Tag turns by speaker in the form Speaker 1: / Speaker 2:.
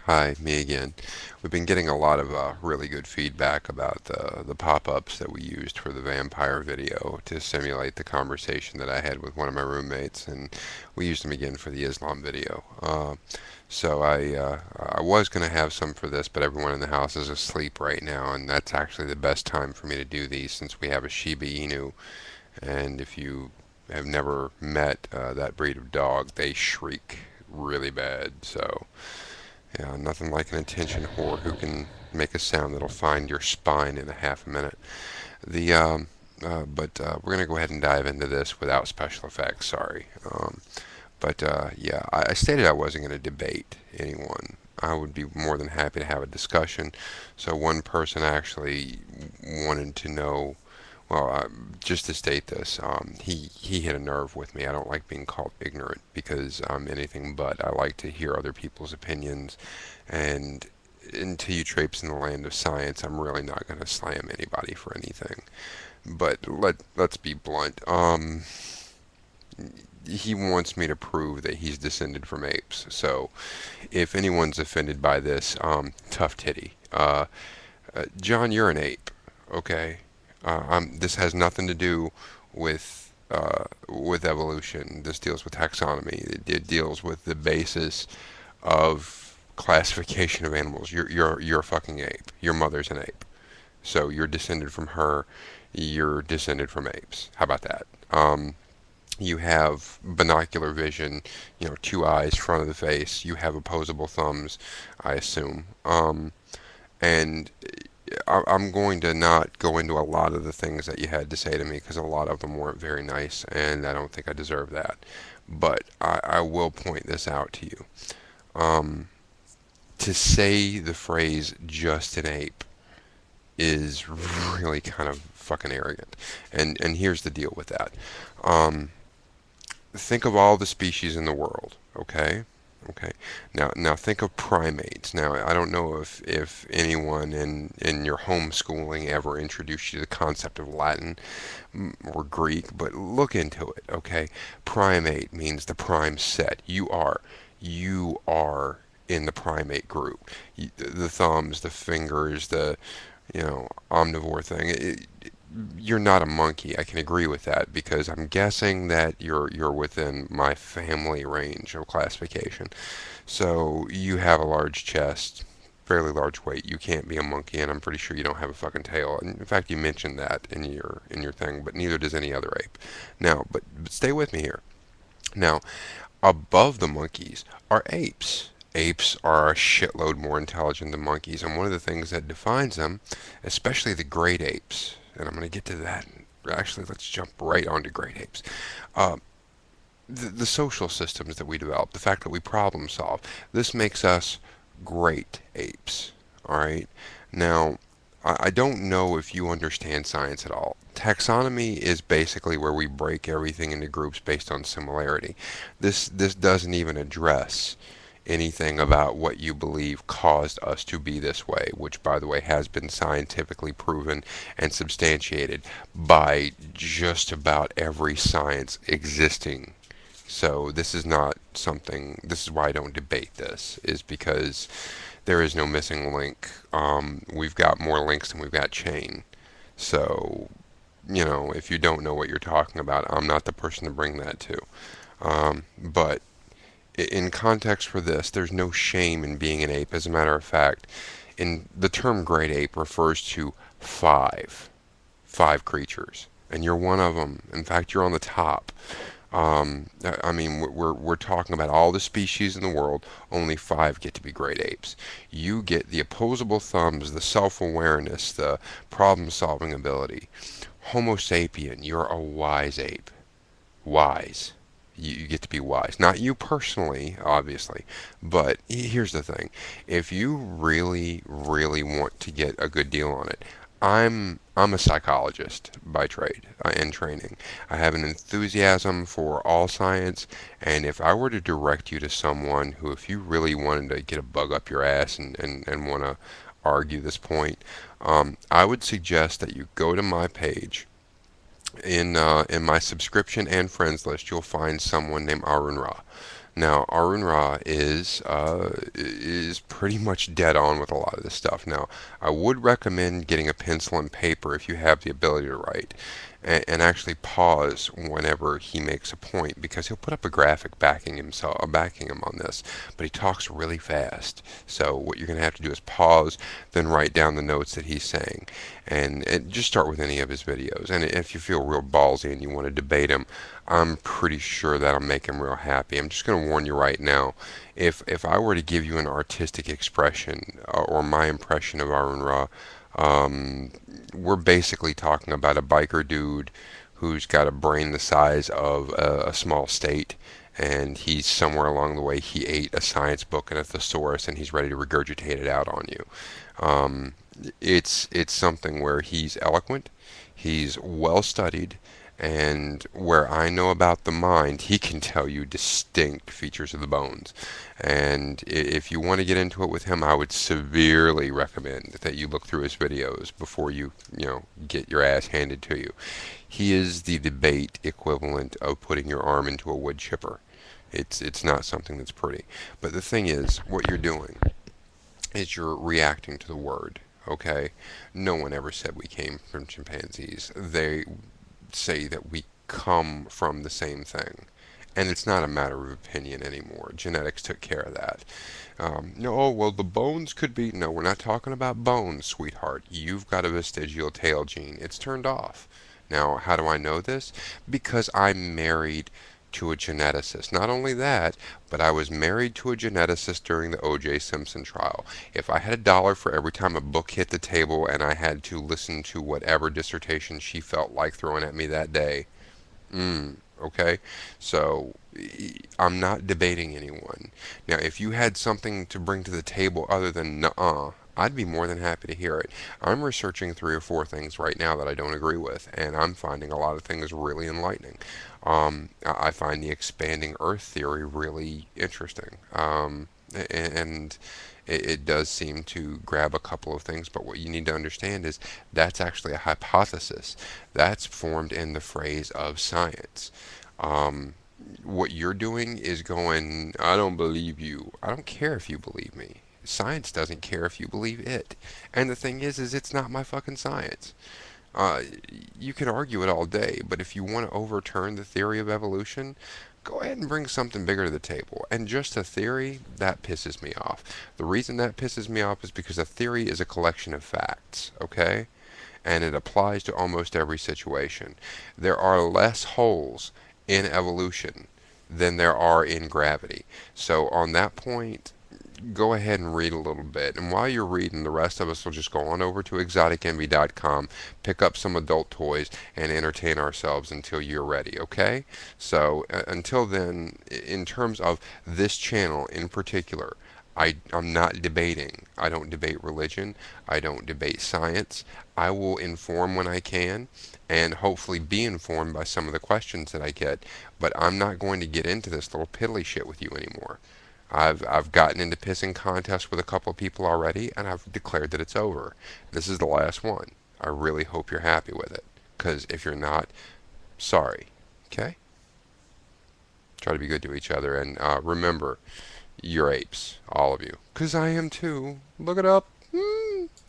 Speaker 1: Hi, me again. We've been getting a lot of really good feedback about the pop-ups that we used for the vampire video to simulate the conversation that I had with one of my roommates, and we used them again for the Islam video. So I was going to have some for this, but everyone in the house is asleep right now, and that's actually the best time for me to do these since we have a Shiba Inu, and if you have never met that breed of dog, they shriek really bad. So. Yeah, nothing like an attention whore who can make a sound that'll find your spine in a half a minute. The but We're gonna go ahead and dive into this without special effects. Sorry, I stated I wasn't gonna debate anyone. I would be more than happy to have a discussion. So one person actually wanted to know. Just to state this, he hit a nerve with me. I don't like being called ignorant because I'm anything but. I like to hear other people's opinions, and until you traipse in the land of science, I'm really not going to slam anybody for anything. But let's be blunt. He wants me to prove that he's descended from apes. So if anyone's offended by this, tough titty. John, you're an ape. Okay. This has nothing to do with evolution. This deals with taxonomy. It deals with the basis of classification of animals. You're a fucking ape. Your mother's an ape, so you're descended from her. You're descended from apes. How about that? You have binocular vision. You know, two eyes, front of the face. You have opposable thumbs, I assume. And I'm going to not go into a lot of the things that you had to say to me because a lot of them weren't very nice, and I don't think I deserve that. But I will point this out to you. Um, to say the phrase just an ape is really kind of fucking arrogant. And here's the deal with that. Um, think of all the species in the world, okay? Okay. Now think of primates. Now, I don't know if anyone in your homeschooling ever introduced you to the concept of Latin or Greek, but look into it, okay? Primate means the prime set. You are in the primate group. The thumbs, the fingers, the omnivore thing. You're not a monkey. I can agree with that because I'm guessing that you're within my family range of classification. So you have a large chest, fairly large weight. You can't be a monkey, and I'm pretty sure you don't have a fucking tail. And in fact, you mentioned that in your thing, but neither does any other ape. Now, but stay with me here. Now, above the monkeys are apes. Apes are a shitload more intelligent than monkeys, and one of the things that defines them, especially the great apes, and I'm going to get to that. Actually, let's jump right onto great apes. Uh, the social systems that we develop, the fact that we problem solve, this makes us great apes. All right. Now, I don't know if you understand science at all. Taxonomy is basically where we break everything into groups based on similarity. This doesn't even address anything about what you believe caused us to be this way, which, by the way, has been scientifically proven and substantiated by just about every science existing. So this is not something. This is why I don't debate this. Is because there is no missing link. We've got more links than we've got chain. So if you don't know what you're talking about, I'm not the person to bring that to. But in context for this, there's no shame in being an ape. As a matter of fact, in the term great ape refers to five creatures, and you're one of them. In fact, you're on the top. I mean, we're talking about all the species in the world. Only five get to be great apes. You get the opposable thumbs, the self-awareness, the problem-solving ability. Homo sapien, you're a wise ape. Wise. You get to be wise. Not you personally, obviously, but here's the thing. If you really, really want to get a good deal on it, I'm a psychologist by trade and training. I have an enthusiasm for all science, and if I were to direct you to someone who, if you really wanted to get a bug up your ass and want to argue this point, I would suggest that you go to my page. In my subscription and friends list, you'll find someone named Arun Ra. Now, Arun Ra is pretty much dead on with a lot of this stuff. Now, I would recommend getting a pencil and paper if you have the ability to write, and actually pause whenever he makes a point, because he'll put up a graphic backing him on this, but he talks really fast. So what you're going to have to do is pause, then write down the notes that he's saying, and just start with any of his videos. And if you feel real ballsy and you want to debate him, I'm pretty sure that'll make him real happy. I'm just going to warn you right now. If I were to give you an artistic expression or my impression of Arun Ra, um, we're basically talking about a biker dude who's got a brain the size of a small state, and he's somewhere along the way he ate a science book and a thesaurus, and he's ready to regurgitate it out on you. Um, it's something where he's eloquent, he's well studied, and where I know about the mind, he can tell you distinct features of the bones. And if you want to get into it with him, I would severely recommend that you look through his videos before you get your ass handed to you. He is the debate equivalent of putting your arm into a wood chipper. It's not something that's pretty. But the thing is, what you're doing is you're reacting to the word. Okay? No one ever said we came from chimpanzees. They say that we come from the same thing. And it's not a matter of opinion anymore. Genetics took care of that. No, oh, well, the bones could be. No, we're not talking about bones, sweetheart. You've got a vestigial tail gene. It's turned off. Now, how do I know this? Because I'm married to a geneticist. Not only that, but I was married to a geneticist during the O.J. Simpson trial. If I had a dollar for every time a book hit the table and I had to listen to whatever dissertation she felt like throwing at me that day, okay? So I'm not debating anyone. Now, if you had something to bring to the table other than nuh-uh, I'd be more than happy to hear it. I'm researching 3 or 4 things right now that I don't agree with, and I'm finding a lot of things really enlightening. I find the expanding Earth theory really interesting, and it does seem to grab a couple of things. But what you need to understand is that's actually a hypothesis that's formed in the phrase of science. Um, what you're doing is going, I don't believe you. I don't care if you believe me. Science doesn't care if you believe it. And the thing is it's not my fucking science. Uh, you can argue it all day, but if you want to overturn the theory of evolution, go ahead and bring something bigger to the table. And just a theory, that pisses me off. The reason that pisses me off is because a theory is a collection of facts, okay? And it applies to almost every situation. There are less holes in evolution than there are in gravity. So on that point, go ahead and read a little bit. And while you're reading, the rest of us will just go on over to exoticenvy.com, pick up some adult toys, and entertain ourselves until you're ready, okay? So until then, in terms of this channel in particular, I'm not debating. I don't debate religion. I don't debate science. I will inform when I can and hopefully be informed by some of the questions that I get, but I'm not going to get into this little piddly shit with you anymore. I've gotten into pissing contests with a couple of people already, and I've declared that it's over. This is the last one. I really hope you're happy with it, because if you're not, sorry. Okay? Try to be good to each other, and remember, you're apes, all of you. 'Cause I am too. Look it up.